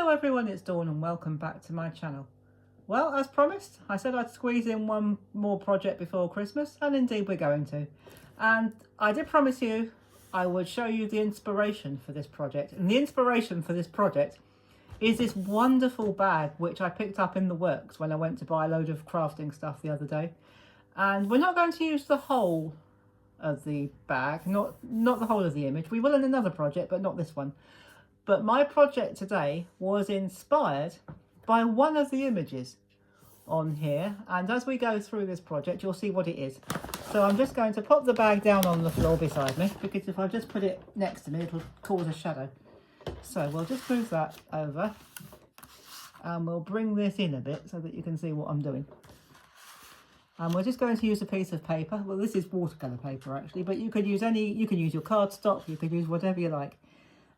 Hello everyone, it's Dawn and welcome back to my channel. Well, as promised, I said I'd squeeze in one more project before Christmas, and indeed we're going to. And I did promise you I would show you the inspiration for this project. And the inspiration for this project is this wonderful bag which I picked up in the works when I went to buy a load of crafting stuff the other day. And we're not going to use the whole of the bag, not the whole of the image. We will in another project, but not this one. But my project today was inspired by one of the images on here, and as we go through this project you'll see what it is. So I'm just going to pop the bag down on the floor beside me, because if I just put it next to me it'll cause a shadow. So we'll just move that over and we'll bring this in a bit so that you can see what I'm doing. And we're just going to use a piece of paper. Well, this is watercolour paper actually, but you could use you can use your cardstock, you could use whatever you like.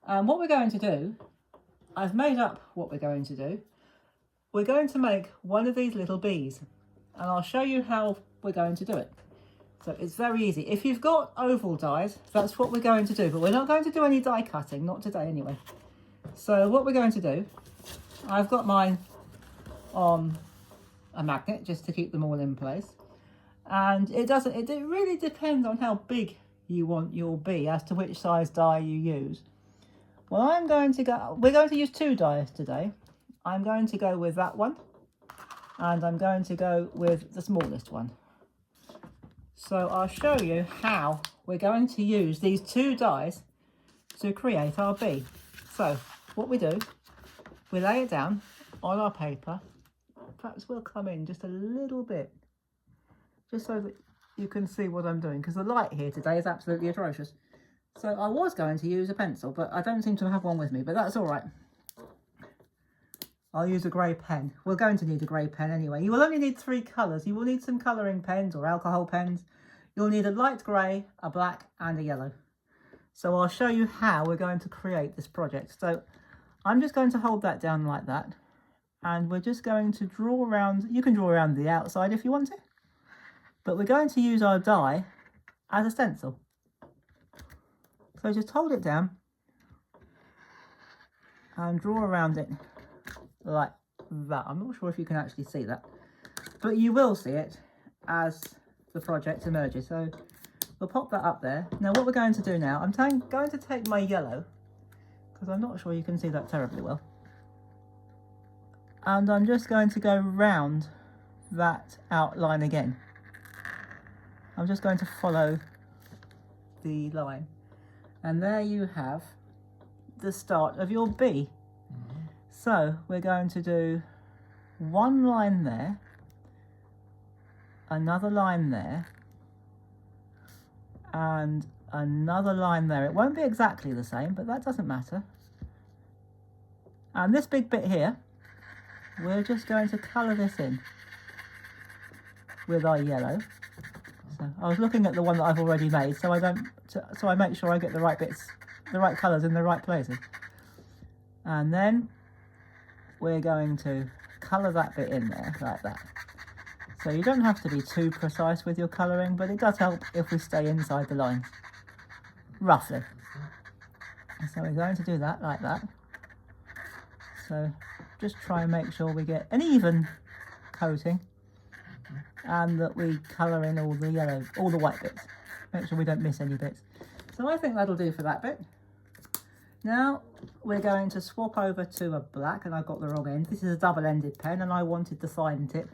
And what we're going to do, I've made up what we're going to do. We're going to make one of these little bees, and I'll show you how we're going to do it. So it's very easy. If you've got oval dies, that's what we're going to do, but we're not going to do any die cutting, not today anyway. So what we're going to do, I've got mine on a magnet just to keep them all in place. And it really depends on how big you want your bee as to which size die you use. Well, we're going to use two dies today. I'm going to go with that one, and I'm going to go with the smallest one. So I'll show you how we're going to use these two dies to create our bee. So what we do, we lay it down on our paper. Perhaps we'll come in just a little bit, just so that you can see what I'm doing, because the light here today is absolutely atrocious. So I was going to use a pencil, but I don't seem to have one with me, but that's all right. I'll use a grey pen. We're going to need a grey pen anyway. You will only need three colours. You will need some colouring pens or alcohol pens. You'll need a light grey, a black and a yellow. So I'll show you how we're going to create this project. So I'm just going to hold that down like that. And we're just going to draw around. You can draw around the outside if you want to. But we're going to use our die as a stencil. So just hold it down and draw around it like that. I'm not sure if you can actually see that, but you will see it as the project emerges. So we'll pop that up there. Now what we're going to do now, I'm going to take my yellow, because I'm not sure you can see that terribly well, and I'm just going to go round that outline again. I'm just going to follow the line. And there you have the start of your bee. So we're going to do one line there, another line there, and another line there. It won't be exactly the same, but that doesn't matter. And this big bit here, we're just going to colour this in with our yellow. So I was looking at the one that I've already made, so I make sure I get the right bits, the right colours in the right places. And then we're going to colour that bit in there like that. So you don't have to be too precise with your colouring, but it does help if we stay inside the lines, roughly. So we're going to do that like that. So just try and make sure we get an even coating, and that we colour in all the yellow, all the white bits. Make sure we don't miss any bits. So I think that'll do for that bit. Now we're going to swap over to a black, and I've got the wrong end. This is a double-ended pen and I wanted the fine tip.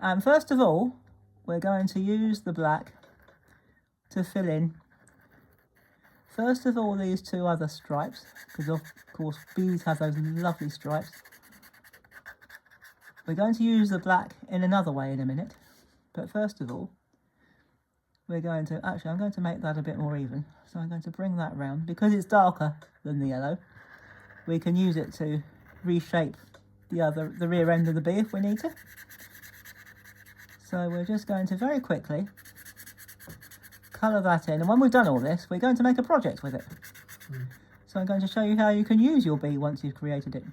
And first of all, we're going to use the black to fill in, first of all, these two other stripes, because of course bees have those lovely stripes. We're going to use the black in another way in a minute, but first of all, we're going to, actually I'm going to make that a bit more even. So I'm going to bring that round, because it's darker than the yellow. We can use it to reshape the rear end of the bee if we need to. So we're just going to very quickly colour that in, and when we've done all this, we're going to make a project with it. So I'm going to show you how you can use your bee once you've created it.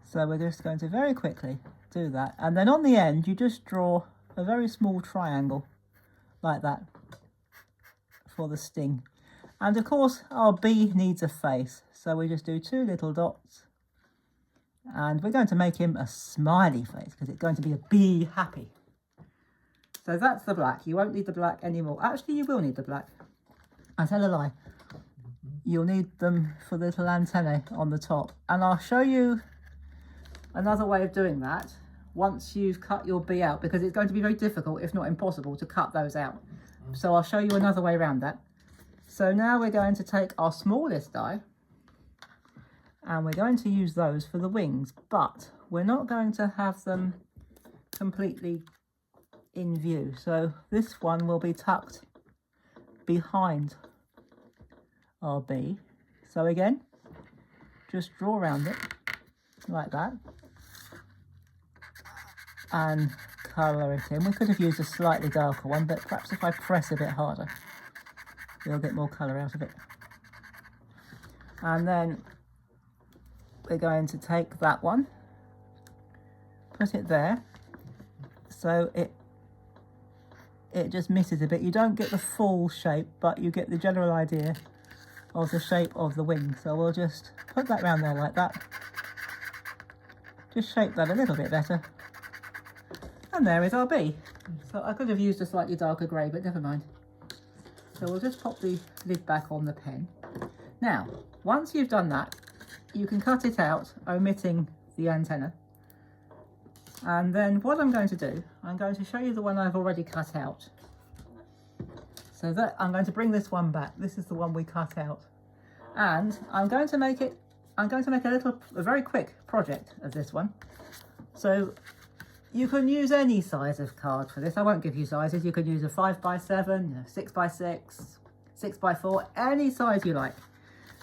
So we're just going to very quickly do that, and then on the end you just draw a very small triangle like that for the sting. And of course our bee needs a face, so we just do 2 little dots, and we're going to make him a smiley face because it's going to be a bee happy. So that's the black. You won't need the black anymore. Actually, you will need the black. I tell a lie. You'll need them for the little antennae on the top, and I'll show you another way of doing that once you've cut your bee out, because it's going to be very difficult, if not impossible, to cut those out. So I'll show you another way around that. So now we're going to take our smallest die and we're going to use those for the wings, but we're not going to have them completely in view. So this one will be tucked behind our bee. So again, just draw around it like that and colour it in. We could have used a slightly darker one, but perhaps if I press a bit harder, we'll get more colour out of it. And then we're going to take that one, put it there, so it just misses a bit. You don't get the full shape, but you get the general idea of the shape of the wing. So we'll just put that round there like that, just shape that a little bit better, and there is our bee. So I could have used a slightly darker grey, but never mind. So we'll just pop the lid back on the pen. Now, once you've done that, you can cut it out, omitting the antenna. And then what I'm going to do, I'm going to show you the one I've already cut out. So that I'm going to bring this one back. This is the one we cut out. And I'm going to make a very quick project of this one. So you can use any size of card for this. I won't give you sizes. You could use a 5x7, 6x6, 6x4, any size you like.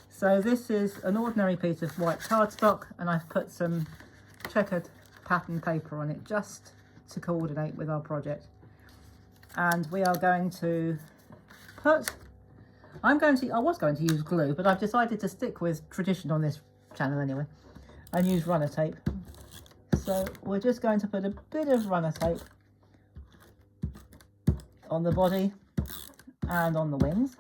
So this is an ordinary piece of white cardstock, and I've put some checkered pattern paper on it just to coordinate with our project. And we are going to put, I was going to use glue, but I've decided to stick with tradition on this channel anyway, and use runner tape. So we're just going to put a bit of runner tape on the body and on the wings.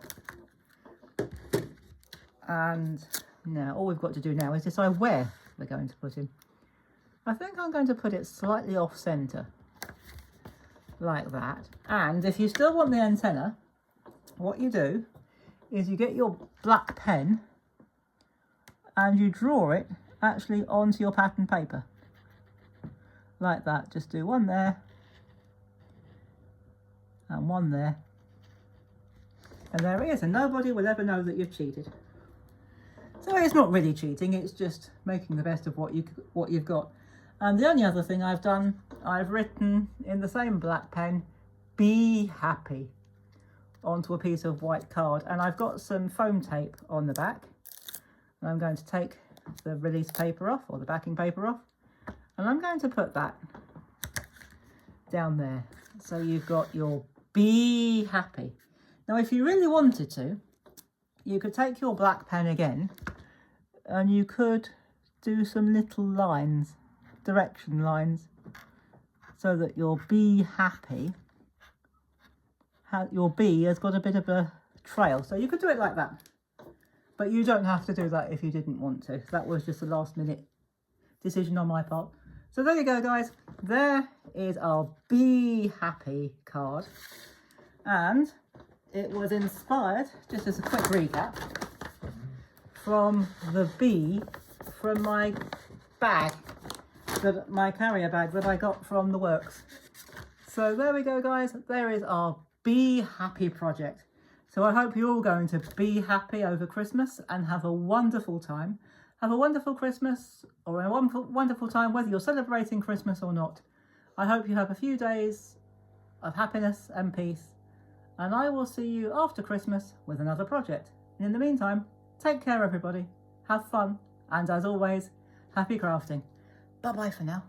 And now all we've got to do now is decide where we're going to put him. I think I'm going to put it slightly off centre, like that. And if you still want the antenna, what you do is you get your black pen and you draw it actually onto your pattern paper. Like that. Just do one there and one there, and there it is, and nobody will ever know that you've cheated. So it's not really cheating, it's just making the best of what you've got. And the only other thing I've done, I've written in the same black pen, "Be happy," onto a piece of white card, and I've got some foam tape on the back, and I'm going to take the release paper off, or the backing paper off, and I'm going to put that down there. So you've got your "Be happy." Now, if you really wanted to, you could take your black pen again and you could do some little lines, direction lines, so that your "Be happy," your bee has got a bit of a trail. So you could do it like that, but you don't have to do that if you didn't want to. That was just a last minute decision on my part. So there you go, guys. There is our "Be happy" card, and it was inspired, just as a quick recap, from the bee from my bag, my carrier bag that I got from the works. So there we go, guys. There is our "Be happy" project. So I hope you're all going to be happy over Christmas and have a wonderful time. Have a wonderful Christmas, or a wonderful time, whether you're celebrating Christmas or not. I hope you have a few days of happiness and peace, and I will see you after Christmas with another project. And in the meantime, take care, everybody. Have fun, and as always, happy crafting. Bye-bye for now.